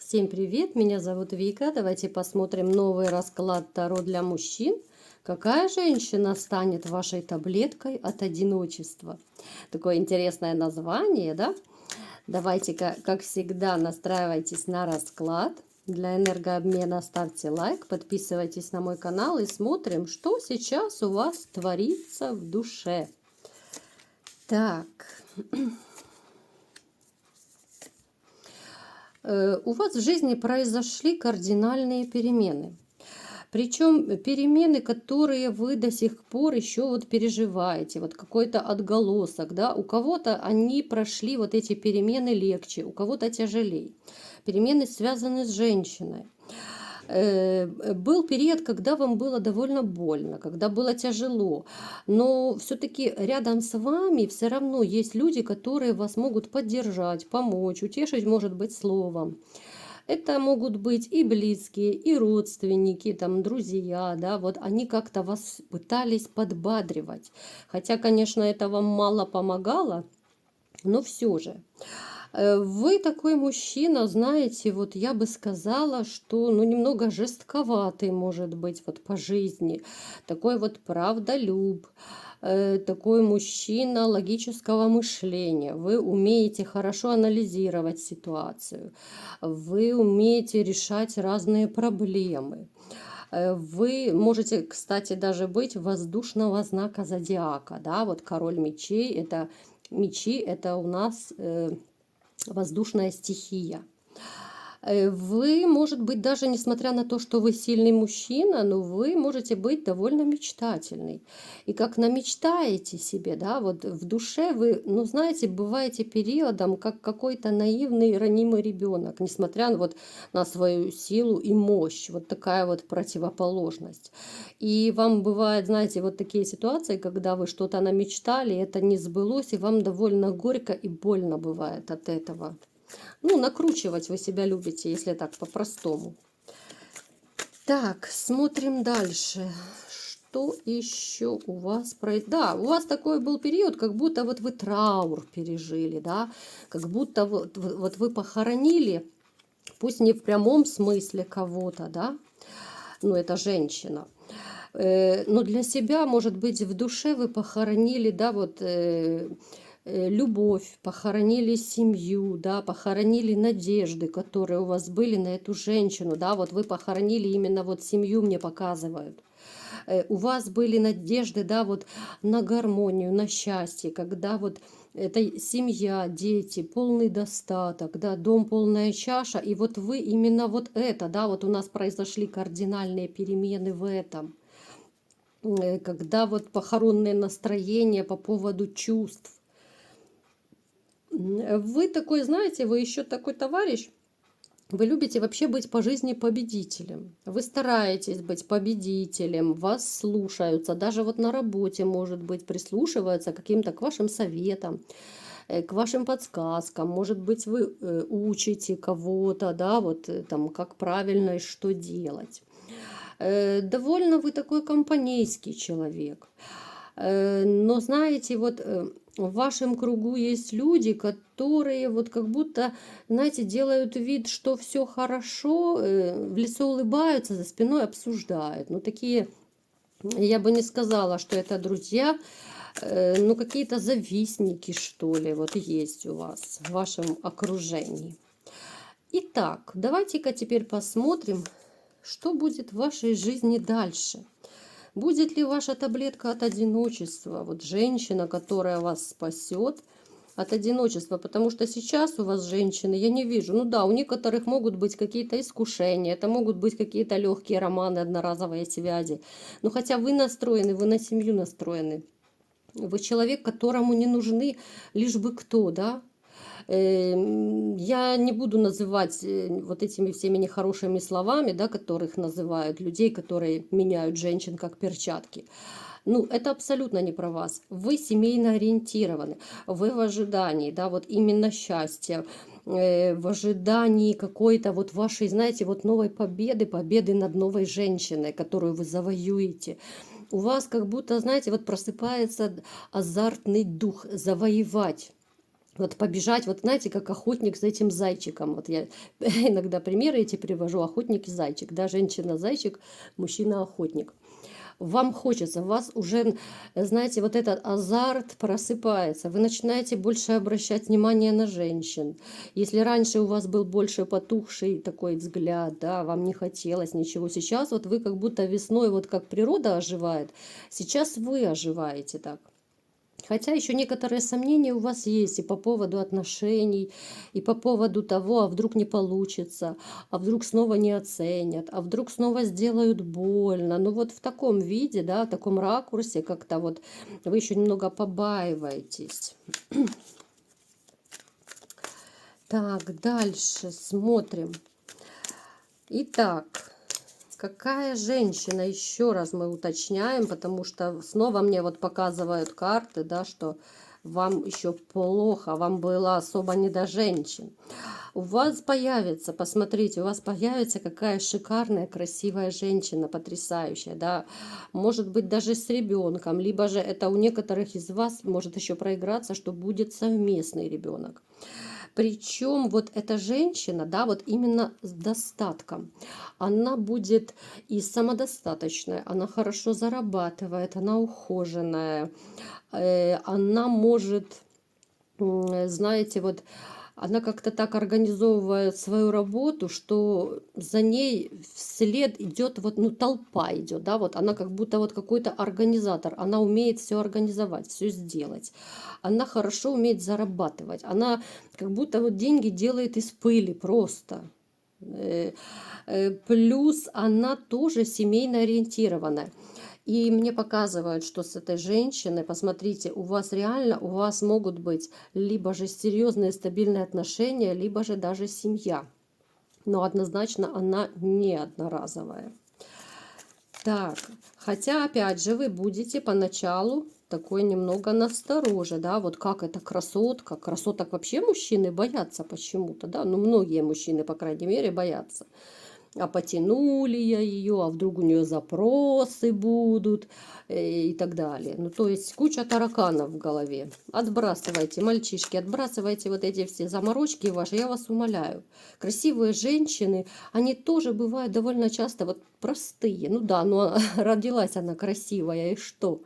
Всем привет, меня зовут Вика. Давайте посмотрим новый расклад Таро для мужчин. Какая женщина станет вашей таблеткой от одиночества? Такое интересное название, да? Давайте, как всегда, настраивайтесь на расклад. Для энергообмена ставьте лайк, подписывайтесь на мой канал и смотрим, что сейчас у вас творится в душе. Так... У вас в жизни произошли кардинальные перемены. Причем перемены, которые вы до сих пор еще вот переживаете, вот какой-то отголосок, да, у кого-то они прошли вот эти перемены легче, у кого-то тяжелее. Перемены связаны с женщиной. Был период, когда вам было довольно больно, когда было тяжело, но все-таки рядом с вами все равно есть люди, которые вас могут поддержать, помочь, утешить, может быть, словом. Это могут быть и близкие, и родственники, там, друзья, да, вот они как-то вас пытались подбадривать. Хотя, конечно, это вам мало помогало, но все же. Вы такой мужчина, знаете, вот я бы сказала, что ну, немного жестковатый, может быть, вот по жизни. Такой вот правдолюб, такой мужчина логического мышления. Вы умеете хорошо анализировать ситуацию. Вы умеете решать разные проблемы. Вы можете, кстати, даже быть воздушного знака зодиака. Да? Вот король мечей, это мечи, это у нас... воздушная стихия. Вы, может быть, даже несмотря на то, что вы сильный мужчина, но вы можете быть довольно мечтательный. И как намечтаете себе, да, вот в душе вы, ну, знаете, бываете периодом, как какой-то наивный, ранимый ребенок, несмотря вот на свою силу и мощь. Вот такая вот противоположность. И вам бывает, знаете, вот такие ситуации, когда вы что-то намечтали, это не сбылось, и вам довольно горько и больно бывает от этого. Ну, накручивать вы себя любите, если так по-простому. Так, смотрим дальше. Что еще у вас произошло? Да, у вас такой был период, как будто вот вы траур пережили, да, как будто вот вы похоронили, пусть не в прямом смысле кого-то, да, ну, это женщина. Но для себя, может быть, в душе вы похоронили, да, вот... любовь, похоронили семью, да, похоронили надежды, которые у вас были на эту женщину, да, вот вы похоронили именно вот семью, мне показывают. У вас были надежды, да, вот на гармонию, на счастье, когда вот это семья, дети, полный достаток, да, дом, полная чаша, и вот вы именно вот это, да, вот у нас произошли кардинальные перемены в этом, когда вот похоронное настроение по поводу чувств. Вы такой, знаете, вы еще такой товарищ, вы любите вообще быть по жизни победителем. Вы стараетесь быть победителем, вас слушаются, даже вот на работе, может быть, прислушиваются к каким-то к вашим советам, к вашим подсказкам. Может быть, вы учите кого-то, да, вот там, как правильно и что делать. Довольно вы такой компанейский человек. Но знаете, вот в вашем кругу есть люди, которые вот как будто, знаете, делают вид, что все хорошо, в лицо улыбаются, за спиной обсуждают. Ну, такие, я бы не сказала, что это друзья, ну, какие-то завистники, что ли, вот есть у вас в вашем окружении. Итак, давайте-ка теперь посмотрим, что будет в вашей жизни дальше. Будет ли ваша таблетка от одиночества? Вот женщина, которая вас спасет от одиночества. Потому что сейчас у вас женщины, я не вижу. Ну да, у некоторых могут быть какие-то искушения. Это могут быть какие-то легкие романы, одноразовые связи. Но хотя вы настроены, вы на семью настроены. Вы человек, которому не нужны лишь бы кто, да? Я не буду называть вот этими всеми нехорошими словами, да, которых называют людей, которые меняют женщин как перчатки. Ну, это абсолютно не про вас. Вы семейно ориентированы, вы в ожидании, да, вот именно счастья, в ожидании какой-то вот вашей, знаете, вот новой победы, победы над новой женщиной, которую вы завоюете. У вас как будто, знаете, вот просыпается азартный дух завоевать Вот побежать, вот знаете, как охотник за этим зайчиком. Вот я иногда примеры эти привожу: охотник и зайчик, да, женщина-зайчик, мужчина-охотник. Вам хочется, у вас уже, знаете, вот этот азарт просыпается, вы начинаете больше обращать внимание на женщин. Если раньше у вас был больше потухший такой взгляд, да, вам не хотелось ничего, сейчас вот вы как будто весной, вот как природа оживает, сейчас вы оживаете так. Хотя еще некоторые сомнения у вас есть и по поводу отношений, и по поводу того, а вдруг не получится, а вдруг снова не оценят, а вдруг снова сделают больно. Ну вот в таком виде, да, в таком ракурсе как-то вот вы еще немного побаиваетесь. Так, дальше смотрим. Итак, какая женщина, еще раз мы уточняем, потому что снова мне вот показывают карты, да, что вам еще плохо, вам было особо не до женщин. У вас появится, посмотрите, у вас появится какая шикарная, красивая женщина, потрясающая, да, может быть даже с ребенком, либо же это у некоторых из вас может еще проиграться, что будет совместный ребенок. Причем вот эта женщина, да, вот именно с достатком, она будет и самодостаточная, она хорошо зарабатывает, она ухоженная, она может, знаете, вот она как-то так организовывает свою работу, что за ней вслед идет вот, ну, толпа идет, да, вот она как будто вот какой-то организатор, она умеет все организовать, все сделать, она хорошо умеет зарабатывать, она как будто вот деньги делает из пыли просто. Плюс она тоже семейно ориентированная. И мне показывают, что с этой женщиной, посмотрите, у вас реально, у вас могут быть либо же серьезные стабильные отношения, либо же даже семья. Но однозначно она не одноразовая. Так, хотя опять же вы будете поначалу такой немного настороже, да, вот как эта красотка. Красоток вообще мужчины боятся почему-то, да, ну многие мужчины, по крайней мере, боятся. А потянули я ее, а вдруг у нее запросы будут и так далее. Ну, то есть куча тараканов в голове. Отбрасывайте, мальчишки, отбрасывайте вот эти все заморочки ваши, я вас умоляю. Красивые женщины, они тоже бывают довольно часто вот простые. Ну да, но родилась она красивая, и что?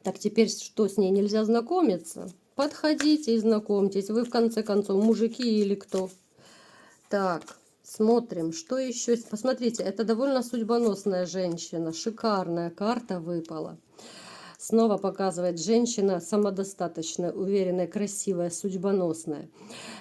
Так теперь что, с ней нельзя знакомиться? Подходите и знакомьтесь. Вы в конце концов мужики или кто? Так. Смотрим, что еще. Посмотрите, это довольно судьбоносная женщина. Шикарная карта выпала. Снова показывает женщина самодостаточная, уверенная, красивая, судьбоносная.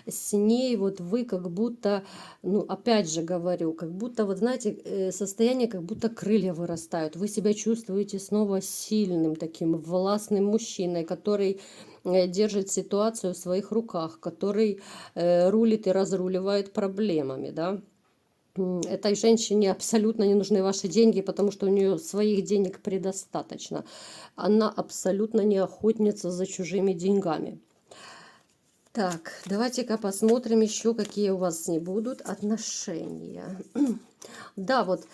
С ней вот вы как будто, ну опять же говорю, как будто, вот знаете, состояние, как будто крылья вырастают. Вы себя чувствуете снова сильным, таким властным мужчиной, который держит ситуацию в своих руках, который рулит и разруливает проблемами, да. Этой женщине абсолютно не нужны ваши деньги, потому что у нее своих денег предостаточно. Она абсолютно не охотница за чужими деньгами. Так, давайте-ка посмотрим еще, какие у вас с ней будут отношения. Да, вот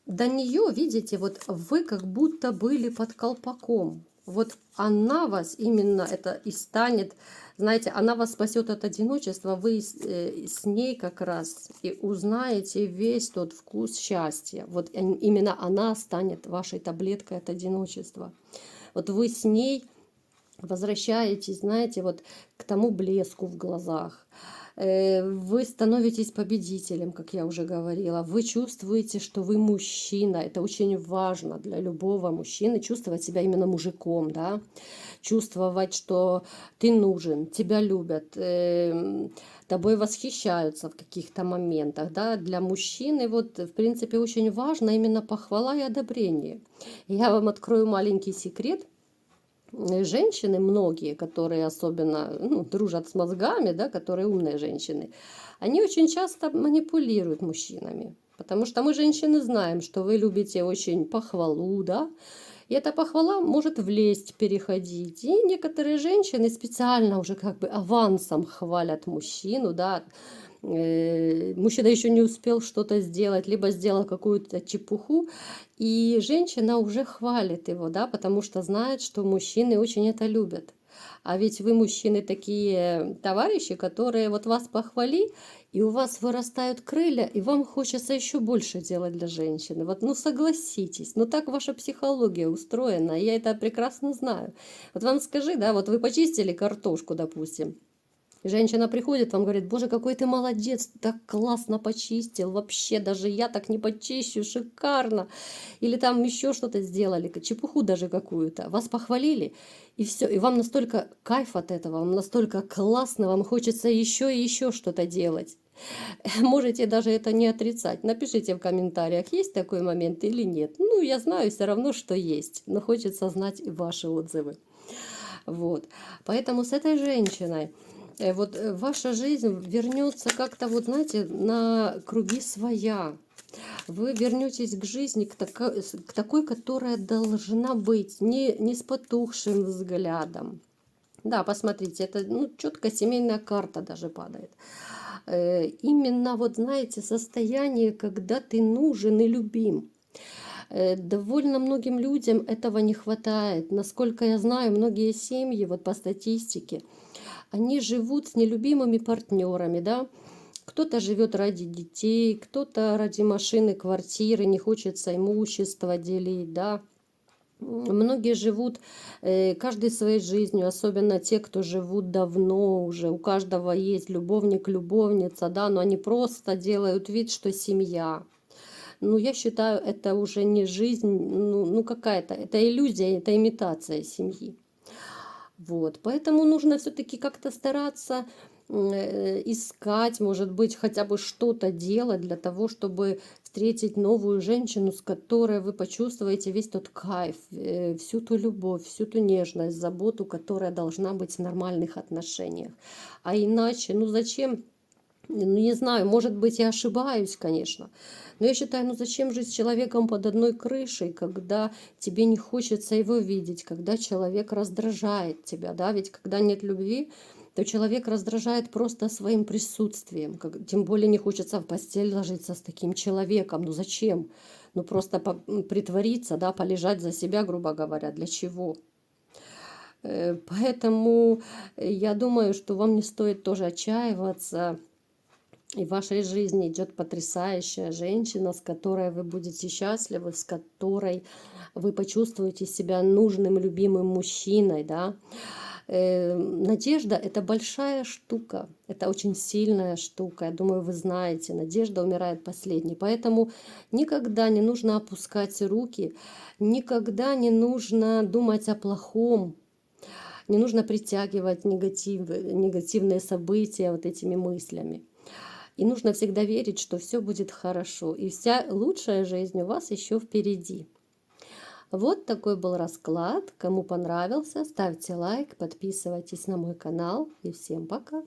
до нее, видите, вот вы как будто были под колпаком. Вот она вас именно это и станет, знаете, она вас спасет от одиночества, вы с ней как раз и узнаете весь тот вкус счастья. Вот именно она станет вашей таблеткой от одиночества. Вот вы с ней возвращаетесь, знаете, вот к тому блеску в глазах. Вы становитесь победителем, как я уже говорила. Вы чувствуете, что вы мужчина. Это очень важно для любого мужчины, чувствовать себя именно мужиком, да? Чувствовать, что ты нужен, тебя любят, тобой восхищаются в каких-то моментах. Да? Для мужчины, вот, в принципе, очень важно именно похвала и одобрение. Я вам открою маленький секрет. Женщины, многие, которые особенно дружат с мозгами, да, которые умные женщины, они очень часто манипулируют мужчинами. Потому что мы, женщины, знаем, что вы любите очень похвалу, да, и эта похвала может влезть, переходить. И некоторые женщины специально уже как бы авансом хвалят мужчину, да, мужчина еще не успел что-то сделать, либо сделал какую-то чепуху, и женщина уже хвалит его, да, потому что знает, что мужчины очень это любят. А ведь вы, мужчины, такие товарищи, которые вот вас похвали, и у вас вырастают крылья, и вам хочется еще больше делать для женщины. Вот, ну согласитесь, ну так ваша психология устроена, я это прекрасно знаю. Вот вам скажи, да, вот вы почистили картошку, допустим, и женщина приходит, вам говорит: боже, какой ты молодец, так классно почистил, вообще даже я так не почищу, шикарно. Или там еще что-то сделали, чепуху даже какую-то. Вас похвалили, и все, и вам настолько кайф от этого, вам настолько классно, вам хочется еще и еще что-то делать. Можете даже это не отрицать. Напишите в комментариях, есть такой момент или нет. Ну, я знаю все равно, что есть, но хочется знать и ваши отзывы. Вот. Поэтому с этой женщиной ваша жизнь вернется как-то, вот знаете, на круги своя. Вы вернетесь к жизни, к такой, которая должна быть, не с потухшим взглядом. Да, посмотрите, это ну, четко семейная карта даже падает. Именно, вот знаете, состояние, когда ты нужен и любим. Довольно многим людям этого не хватает. Насколько я знаю, многие семьи, вот по статистике, они живут с нелюбимыми партнерами, да. Кто-то живет ради детей, кто-то ради машины, квартиры, не хочется имущество делить, да. Многие живут каждый своей жизнью, особенно те, кто живут давно уже. У каждого есть любовник, любовница, да, но они просто делают вид, что семья. Ну, я считаю, это уже не жизнь, ну какая-то, это иллюзия, это имитация семьи. Вот, поэтому нужно все-таки как-то стараться искать, может быть, хотя бы что-то делать для того, чтобы встретить новую женщину, с которой вы почувствуете весь тот кайф, всю ту любовь, всю ту нежность, заботу, которая должна быть в нормальных отношениях. А иначе, ну зачем? Ну, не знаю, может быть, я ошибаюсь, конечно. Но я считаю, ну зачем жить с человеком под одной крышей, когда тебе не хочется его видеть, когда человек раздражает тебя, да? Ведь когда нет любви, то человек раздражает просто своим присутствием. Тем более не хочется в постель ложиться с таким человеком. Ну зачем? Ну просто притвориться, да, полежать за себя, грубо говоря. Для чего? Поэтому я думаю, что вам не стоит тоже отчаиваться. И в вашей жизни идет потрясающая женщина, с которой вы будете счастливы, с которой вы почувствуете себя нужным, любимым мужчиной, да. Надежда – это большая штука, это очень сильная штука. Я думаю, вы знаете, надежда умирает последней. Поэтому никогда не нужно опускать руки, никогда не нужно думать о плохом, не нужно притягивать негативные события вот этими мыслями. И нужно всегда верить, что все будет хорошо. И вся лучшая жизнь у вас еще впереди. Вот такой был расклад. Кому понравился, ставьте лайк, подписывайтесь на мой канал. И всем пока!